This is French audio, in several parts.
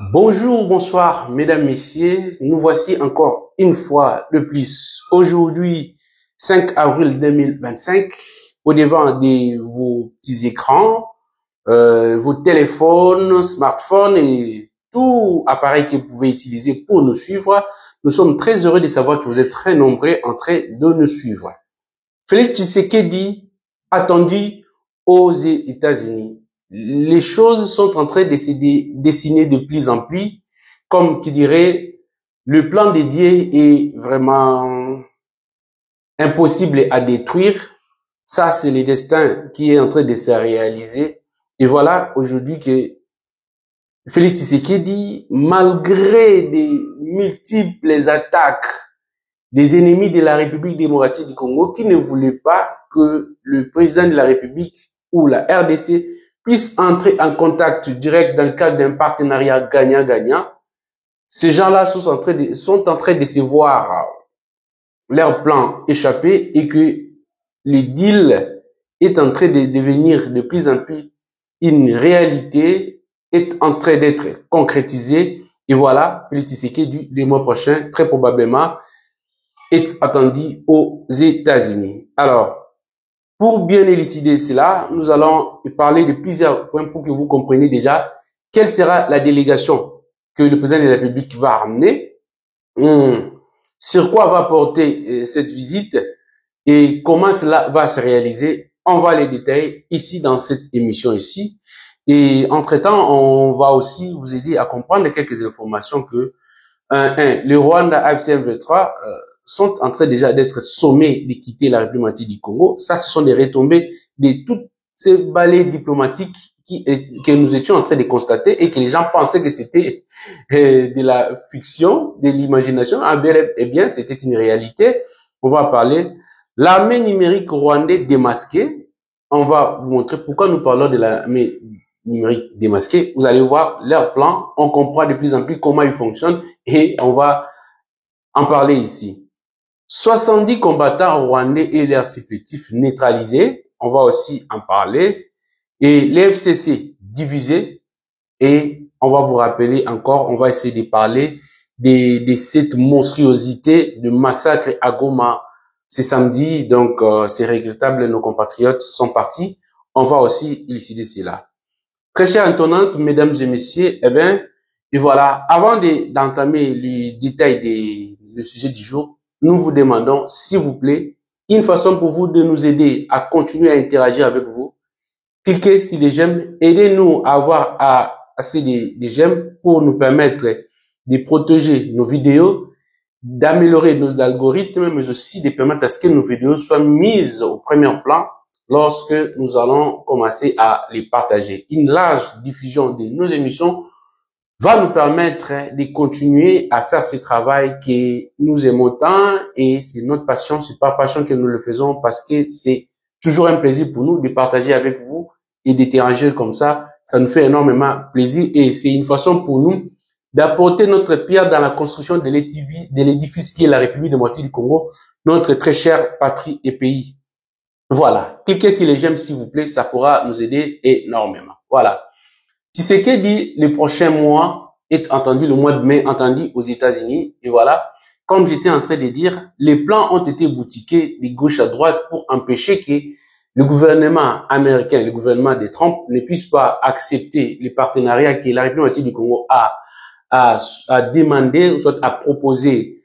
Bonjour, bonsoir, mesdames, messieurs. Nous voici encore une fois de plus. Aujourd'hui, 5 avril 2025, au devant de vos petits écrans, vos téléphones, smartphones et tout appareil que vous pouvez utiliser pour nous suivre. Nous sommes très heureux de savoir que vous êtes très nombreux en train de nous suivre. Félix Tshisekedi, attendu aux États-Unis. Les choses sont en train de se dessiner de plus en plus. Comme qui dirait, le plan dédié est vraiment impossible à détruire. Ça, c'est le destin qui est en train de se réaliser. Et voilà aujourd'hui que Félix Tshisekedi, malgré des multiples attaques des ennemis de la République démocratique du Congo qui ne voulaient pas que le président de la République ou la RDC puisse entrer en contact direct dans le cadre d'un partenariat gagnant-gagnant. Ces gens-là sont en train de se voir leur plan échapper et que le deal est en train de devenir de plus en plus une réalité, est en train d'être concrétisé. Et voilà, Félix Tshisekedi du mois prochain, très probablement, est attendu aux États-Unis. Alors, pour bien élucider cela, nous allons parler de plusieurs points pour que vous compreniez déjà quelle sera la délégation que le président de la République va ramener, sur quoi va porter cette visite et comment cela va se réaliser. On va les détailler ici dans cette émission ici. Et entre-temps, on va aussi vous aider à comprendre quelques informations que le Rwanda AFC/M23 sont en train déjà d'être sommés de quitter la République du Congo. Ça, ce sont des retombées de toutes ces balais diplomatiques que nous étions en train de constater et que les gens pensaient que c'était de la fiction, de l'imagination. Eh bien, c'était une réalité. On va parler. L'armée numérique rwandaise démasquée. On va vous montrer pourquoi nous parlons de l'armée numérique démasquée. Vous allez voir leur plan. On comprend de plus en plus comment ils fonctionnent et on va en parler ici. 70 combattants rwandais et leurs supplétifs neutralisés. On va aussi en parler. Et l'FCC divisé. Et on va vous rappeler encore, on va essayer de parler de cette monstruosité de massacre à Goma. C'est samedi, donc c'est regrettable, nos compatriotes sont partis. On va aussi élucider cela. Très chère intendante, mesdames et messieurs, eh bien, et voilà, avant d'entamer le détail du sujet du jour, nous vous demandons, s'il vous plaît, une façon pour vous de nous aider à continuer à interagir avec vous. Cliquez sur les j'aime, aidez-nous à avoir assez de j'aime pour nous permettre de protéger nos vidéos, d'améliorer nos algorithmes, mais aussi de permettre à ce que nos vidéos soient mises au premier plan lorsque nous allons commencer à les partager. Une large diffusion de nos émissions va nous permettre de continuer à faire ce travail que nous aimons tant et c'est notre passion, c'est par passion que nous le faisons parce que c'est toujours un plaisir pour nous de partager avec vous et d'interagir comme ça. Ça nous fait énormément plaisir et c'est une façon pour nous d'apporter notre pierre dans la construction de l'édifice qui est la République démocratique du Congo, notre très chère patrie et pays. Voilà. Cliquez sur les j'aime s'il vous plaît, ça pourra nous aider énormément. Voilà. Tshisekedi, le prochain mois est entendu, le mois de mai, entendu aux États-Unis. Et voilà, comme j'étais en train de dire, les plans ont été boutiqués de gauche à droite pour empêcher que le gouvernement américain, le gouvernement de Trump ne puisse pas accepter les partenariats que la République du Congo a demandé, ou soit a proposé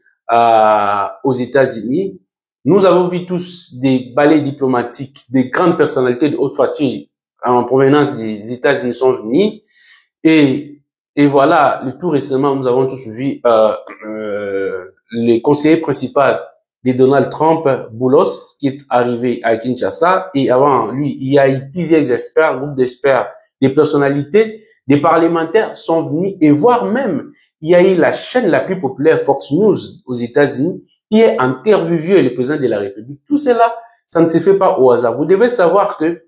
aux États-Unis. Nous avons vu tous des balais diplomatiques, des grandes personnalités de haute facture en provenance des États-Unis sont venus et voilà, le tout récemment, nous avons tous vu le conseiller principal de Donald Trump, Boulos, qui est arrivé à Kinshasa et avant lui, il y a eu plusieurs experts, groupes d'experts, des personnalités, des parlementaires sont venus et voire même, il y a eu la chaîne la plus populaire, Fox News aux États-Unis, qui est interviewé le président de la République. Tout cela, ça ne se fait pas au hasard. Vous devez savoir que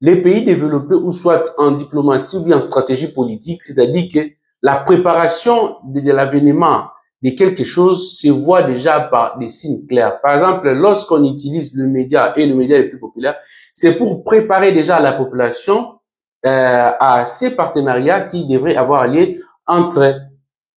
les pays développés ou soit en diplomatie ou bien en stratégie politique, c'est-à-dire que la préparation de l'avènement de quelque chose se voit déjà par des signes clairs. Par exemple, lorsqu'on utilise le média et le média le plus populaire, c'est pour préparer déjà la population à ces partenariats qui devraient avoir lieu entre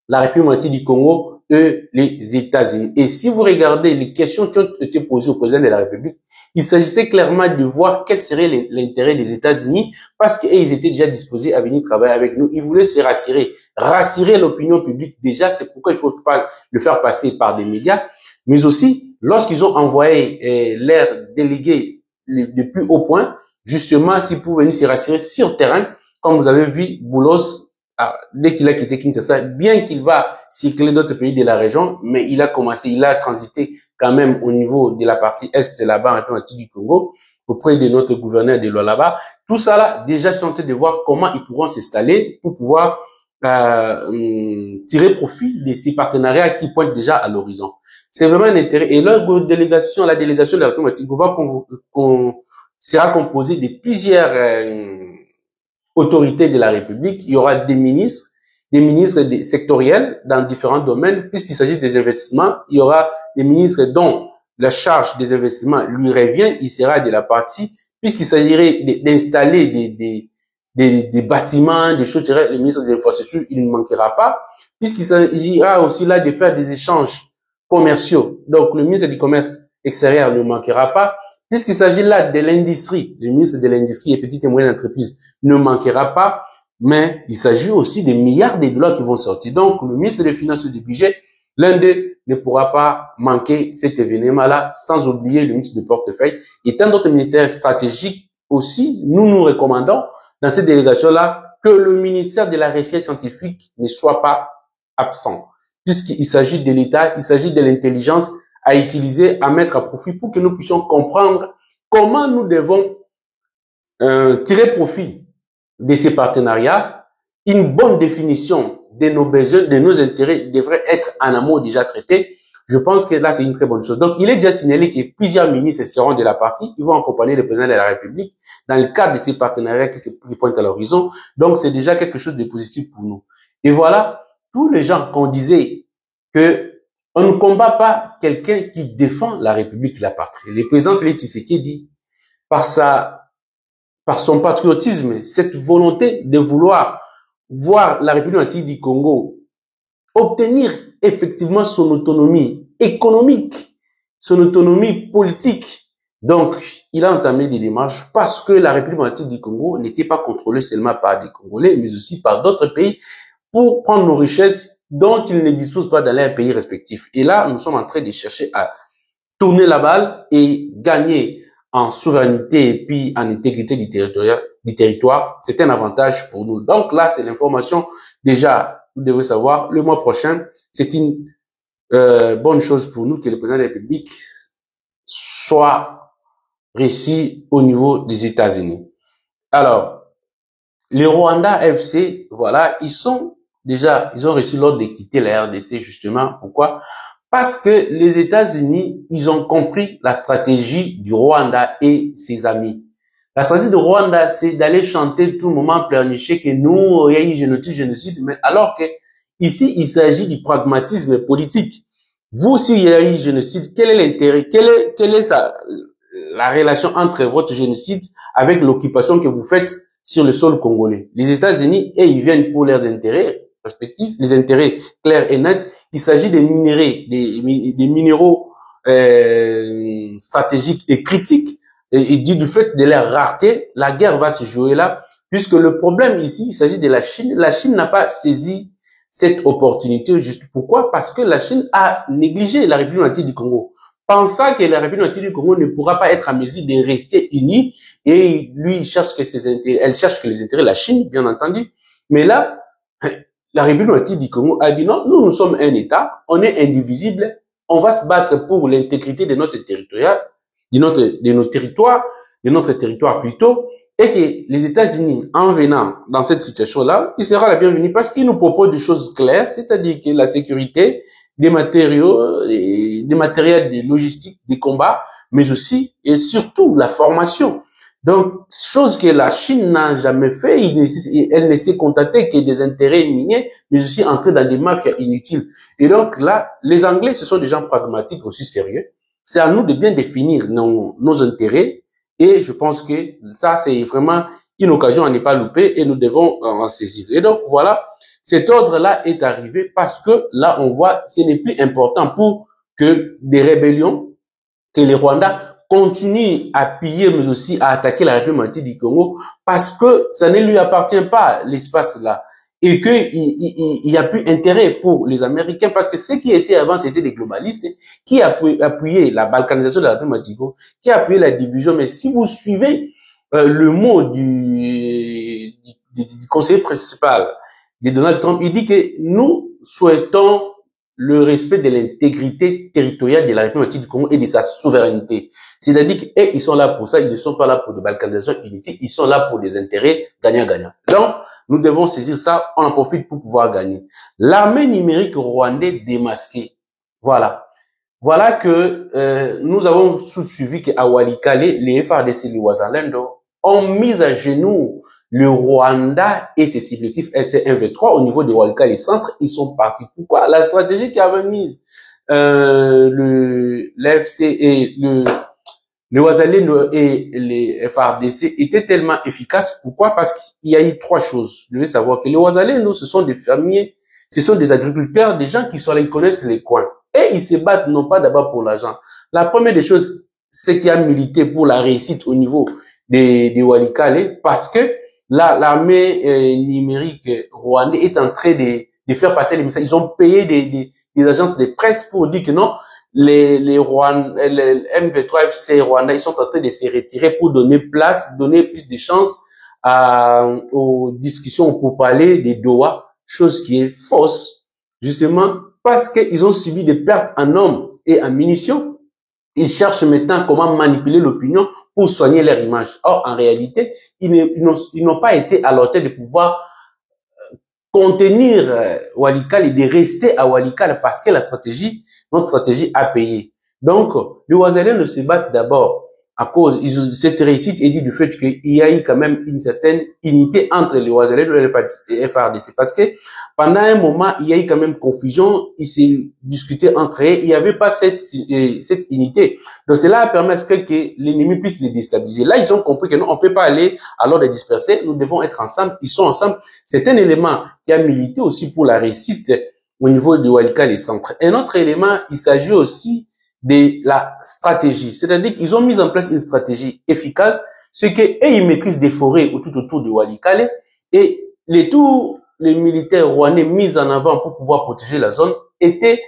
la République du Congo et les États-Unis. Et si vous regardez les questions qui ont été posées au président de la République, il s'agissait clairement de voir quel serait l'intérêt des États-Unis parce qu'ils étaient déjà disposés à venir travailler avec nous. Ils voulaient se rassurer l'opinion publique déjà. C'est pourquoi il faut pas le faire passer par des médias. Mais aussi, lorsqu'ils ont envoyé leurs délégués de plus haut point, justement, s'ils pouvaient venir se rassurer sur terrain, comme vous avez vu, Boulos, dès qu'il a quitté Kinshasa, bien qu'il va circuler d'autres pays de la région, mais il a transité quand même au niveau de la partie est là-bas, en République du Congo, auprès de notre gouverneur de Lualaba. Tout ça là, déjà, sont en train de voir comment ils pourront s'installer pour pouvoir tirer profit de ces partenariats qui pointent déjà à l'horizon. C'est vraiment un intérêt. Et la délégation de la République sera composée de plusieurs autorités de la République. Il y aura des ministres sectoriels dans différents domaines, puisqu'il s'agit des investissements. Il y aura des ministres dont la charge des investissements lui revient. Il sera de la partie, puisqu'il s'agirait d'installer des bâtiments, des choses. Le ministre des Infrastructures, il ne manquera pas, puisqu'il s'agira aussi là de faire des échanges commerciaux. Donc, le ministre du Commerce extérieur ne manquera pas. Puisqu'il s'agit là de l'industrie, le ministre de l'Industrie et Petites et Moyennes Entreprises ne manquera pas, mais il s'agit aussi des milliards de dollars qui vont sortir. Donc, le ministre des Finances et du Budget, l'un d'eux ne pourra pas manquer cet événement-là, sans oublier le ministre du Portefeuille. Et tant d'autres ministères stratégiques aussi, nous recommandons dans cette délégation-là que le ministère de la Recherche scientifique ne soit pas absent, puisqu'il s'agit de l'État, il s'agit de l'intelligence à utiliser, à mettre à profit pour que nous puissions comprendre comment nous devons tirer profit de ces partenariats. Une bonne définition de nos besoins, de nos intérêts devrait être en amont déjà traitée. Je pense que là, c'est une très bonne chose. Donc, il est déjà signalé que plusieurs ministres seront de la partie. Ils vont accompagner le président de la République dans le cadre de ces partenariats qui pointent à l'horizon. Donc, c'est déjà quelque chose de positif pour nous. Et voilà, tous les gens qu'on disait que on ne combat pas quelqu'un qui défend la République, la patrie. Le président Félix Tshisekedi, par son patriotisme, cette volonté de vouloir voir la République du Congo obtenir effectivement son autonomie économique, son autonomie politique. Donc, il a entamé des démarches parce que la République du Congo n'était pas contrôlée seulement par des Congolais, mais aussi par d'autres pays pour prendre nos richesses dont ils ne disposent pas dans leurs pays respectifs. Et là, nous sommes en train de chercher à tourner la balle et gagner en souveraineté et puis en intégrité du territoire. C'est un avantage pour nous. Donc là, c'est l'information. Déjà, vous devez savoir, le mois prochain, c'est une bonne chose pour nous que le président de la République soit réussi au niveau des États-Unis. Alors, les Rwanda FC, voilà, ils ont reçu l'ordre de quitter la RDC justement. Pourquoi? Parce que les États-Unis, ils ont compris la stratégie du Rwanda et ses amis. La stratégie du Rwanda, c'est d'aller chanter tout le moment, pleurnicher que nous, il y a eu génocide, mais alors que ici, il s'agit du pragmatisme politique. Vous, s'il y a eu génocide, quel est l'intérêt, quelle est la relation entre votre génocide avec l'occupation que vous faites sur le sol congolais? Les États-Unis, et ils viennent pour leurs intérêts respectifs, les intérêts clairs et nets. Il s'agit des minéraux stratégiques et critiques. Et du fait de leur rareté, la guerre va se jouer là, puisque le problème ici, il s'agit de la Chine. La Chine n'a pas saisi cette opportunité. Juste pourquoi? Parce que la Chine a négligé la République du Congo, pensant que la République du Congo ne pourra pas être en mesure de rester unie, et lui, elle cherche que les intérêts de la Chine, bien entendu. Mais là, la République du Congo a dit non, nous sommes un État, on est indivisible, on va se battre pour l'intégrité de notre territoire, de notre territoire plutôt, et que les États-Unis, en venant dans cette situation-là, il sera la bienvenue parce qu'ils nous proposent des choses claires, c'est-à-dire que la sécurité, des matériaux, des matériels de logistique, des combats, mais aussi et surtout la formation. Donc, chose que la Chine n'a jamais fait, elle ne s'est contentée que des intérêts miniers, mais aussi entrer dans des mafias inutiles. Et donc là, les Anglais, ce sont des gens pragmatiques aussi sérieux. C'est à nous de bien définir nos intérêts, et je pense que ça, c'est vraiment une occasion à ne pas louper, et nous devons en saisir. Et donc, voilà, Cet ordre-là est arrivé parce que là, on voit, ce n'est plus important pour que des rébellions, que les Rwandais continuent à piller, mais aussi à attaquer la République du Congo, parce que ça ne lui appartient pas, l'espace-là. Et qu'il y a plus intérêt pour les Américains, parce que ce qui était avant, c'était des globalistes qui appuyaient la balkanisation de la République du Congo, qui appuyaient la division. Mais si vous suivez le mot du conseiller principal de Donald Trump, il dit que nous souhaitons le respect de l'intégrité territoriale de la République du Congo et de sa souveraineté. C'est-à-dire qu'ils sont là pour ça, ils ne sont pas là pour des balkanisations inutiles, ils sont là pour des intérêts gagnant-gagnant. Donc, nous devons saisir ça, on en profite pour pouvoir gagner. L'armée numérique rwandaise démasquée. Voilà. Voilà que nous avons suivi qu'à Walikale, les FARDC, les Wazalendo, ont mis à genoux le Rwanda et ses supplétifs SC1V3 au niveau de Walikale centre. Ils sont partis. Pourquoi? La stratégie qui avait mise l'FC et le Wazalendo et les FARDC était tellement efficace. Pourquoi? Parce qu'il y a eu trois choses. Vous devez savoir que les Wazalendo, ce sont des fermiers, ce sont des agriculteurs, des gens qui sont là, ils connaissent les coins. Et ils se battent non pas d'abord pour l'argent. La première des choses, c'est qu'il y a milité pour la réussite au niveau des Walikale, parce que l'armée numérique rwandaise est en train de faire passer les messages. Ils ont payé des agences de presse pour dire que non, les MV3 FC Rwanda, ils sont en train de se retirer pour donner place, donner plus de chance aux discussions pour parler des Doha, chose qui est fausse, justement, parce qu'ils ont subi des pertes en hommes et en munitions. Ils cherchent maintenant comment manipuler l'opinion pour soigner leur image. Or, en réalité, ils n'ont pas été à l'auteur de pouvoir contenir Walikale et de rester à Walikale parce que notre stratégie a payé. Donc, les Wazalendo se battent d'abord à cause de cette réussite et du fait qu'il y a eu quand même une certaine unité entre les Wazalendo et les FARDC. Parce que pendant un moment, il y a eu quand même confusion, ils se discutaient entre eux, il n'y avait pas cette unité. Donc cela permet à ce que l'ennemi puisse les déstabiliser. Là, ils ont compris que non, on ne peut pas aller alors les disperser, nous devons être ensemble, ils sont ensemble. C'est un élément qui a milité aussi pour la réussite au niveau de Walikale centre. Un autre élément, il s'agit aussi de la stratégie. C'est-à-dire qu'ils ont mis en place une stratégie efficace, c'est qu'ils maîtrisent des forêts tout autour de Walikale et tous les militaires rwandais mis en avant pour pouvoir protéger la zone étaient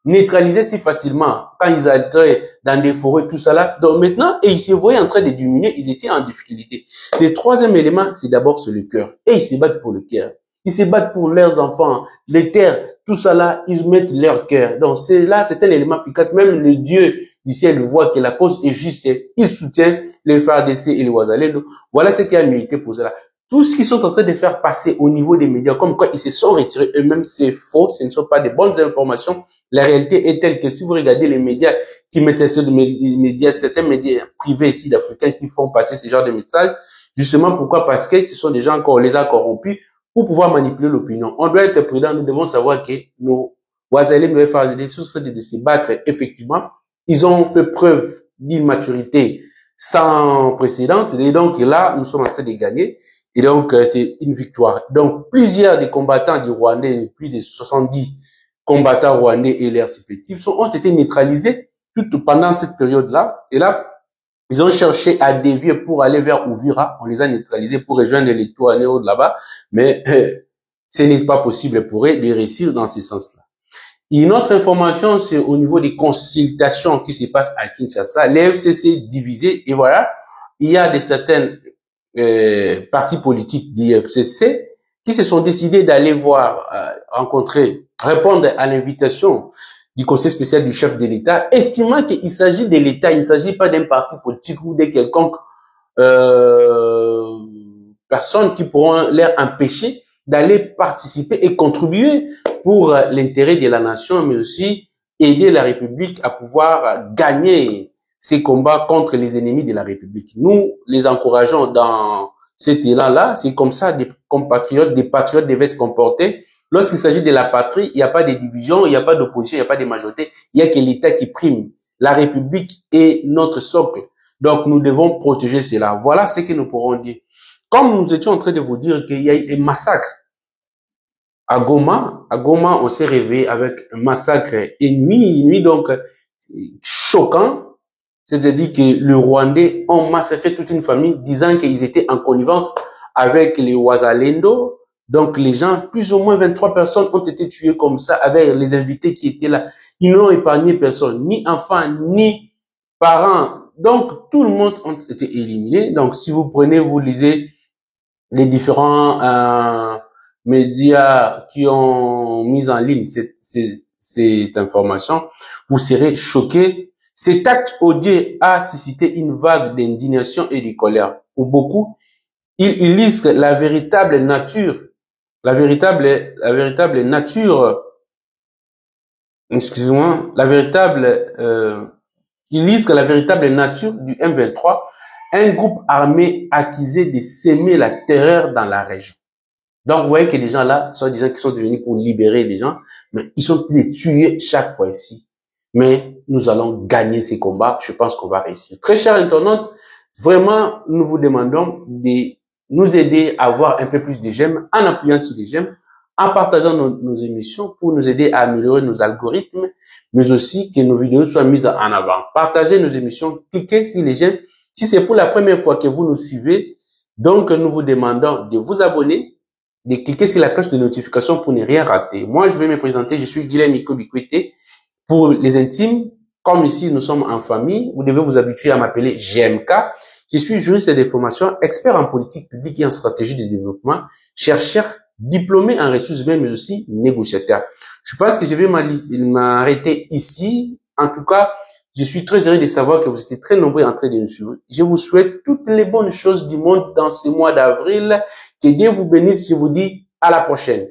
neutralisés si facilement quand ils entraient dans des forêts, tout ça là. Donc maintenant, et ils se voyaient en train de diminuer, ils étaient en difficulté. Le troisième élément, c'est d'abord sur le cœur. Et ils se battent pour le cœur. Ils se battent pour leurs enfants, les terres, tout ça là, ils mettent leur cœur. Donc c'est un élément efficace. Même le Dieu du ciel voit que la cause est juste. Il soutient les FARDC et les Wazalendo. Voilà ce qui a milité pour cela. Tout ce qu'ils sont en train de faire passer au niveau des médias, comme quoi ils se sont retirés eux-mêmes, c'est faux, ce ne sont pas de bonnes informations. La réalité est telle que si vous regardez les médias qui mettent certains médias privés ici d'Africains qui font passer ce genre de messages, justement pourquoi? Parce que ce sont des gens qu'on les a corrompus pour pouvoir manipuler l'opinion. On doit être prudent, nous devons savoir que nos voisins, nos FARDC, sont en train de se battre, effectivement. Ils ont fait preuve d'une maturité sans précédent, et donc là, nous sommes en train de gagner. Et donc, c'est une victoire. Donc, plusieurs des combattants du Rwandais, plus de 70 combattants rwandais et leurs supplétifs ont été neutralisés pendant cette période-là. Et là, ils ont cherché à dévier pour aller vers Uvira. On les a neutralisés pour rejoindre les Touanéos de là-bas. Mais ce n'est pas possible pour eux de réussir dans ce sens-là. Une autre information, c'est au niveau des consultations qui se passent à Kinshasa. Les FCC divisés, et voilà, il y a des certaines partis politiques du FCC qui se sont décidés d'aller voir, rencontrer, répondre à l'invitation du conseil spécial du chef de l'État, estimant qu'il s'agit de l'État, il ne s'agit pas d'un parti politique ou de quelconque personne qui pourront leur empêcher d'aller participer et contribuer pour l'intérêt de la nation, mais aussi aider la République à pouvoir gagner ces combats contre les ennemis de la République. Nous les encourageons dans cet élan-là. C'est comme ça des compatriotes, des patriotes devaient se comporter. Lorsqu'il s'agit de la patrie, il n'y a pas de division, il n'y a pas d'opposition, il n'y a pas de majorité. Il n'y a que l'État qui prime. La République est notre socle. Donc, nous devons protéger cela. Voilà ce que nous pourrons dire. Comme nous étions en train de vous dire qu'il y a eu un massacre À Goma, on s'est réveillé avec un massacre une nuit donc choquant. C'est-à-dire que le Rwandais ont massacré toute une famille disant qu'ils étaient en connivence avec les Wazalendo. Donc les gens, plus ou moins 23 personnes ont été tuées comme ça avec les invités qui étaient là. Ils n'ont épargné personne, ni enfants, ni parents. Donc tout le monde a été éliminé. Donc si vous prenez, vous lisez les différents médias qui ont mis en ligne cette information, vous serez choqués. Cet acte odieux a suscité une vague d'indignation et de colère. Pour beaucoup, il illustre la véritable nature, excusez-moi, il illustre la véritable nature du M23, un groupe armé accusé de semer la terreur dans la région. Donc, vous voyez que les gens là, soi-disant qu'ils sont devenus pour libérer les gens, mais ils sont les tuer chaque fois ici. Mais nous allons gagner ces combats. Je pense qu'on va réussir. Très chers internautes, vraiment, nous vous demandons de nous aider à avoir un peu plus de j'aime en appuyant sur les j'aime, en partageant nos émissions pour nous aider à améliorer nos algorithmes, mais aussi que nos vidéos soient mises en avant. Partagez nos émissions, cliquez sur les j'aime. Si c'est pour la première fois que vous nous suivez, donc nous vous demandons de vous abonner, de cliquer sur la cloche de notification pour ne rien rater. Moi, je vais me présenter. Je suis Guilhem Ikobikwete. Pour les intimes, comme ici, nous sommes en famille, vous devez vous habituer à m'appeler GMK. Je suis juriste de formation, expert en politique publique et en stratégie de développement, chercheur, diplômé en ressources humaines, mais aussi négociateur. Je pense que je vais m'arrêter ici. En tout cas, je suis très heureux de savoir que vous étiez très nombreux en train de nous suivre. Je vous souhaite toutes les bonnes choses du monde dans ce mois d'avril. Que Dieu vous bénisse. Je vous dis à la prochaine.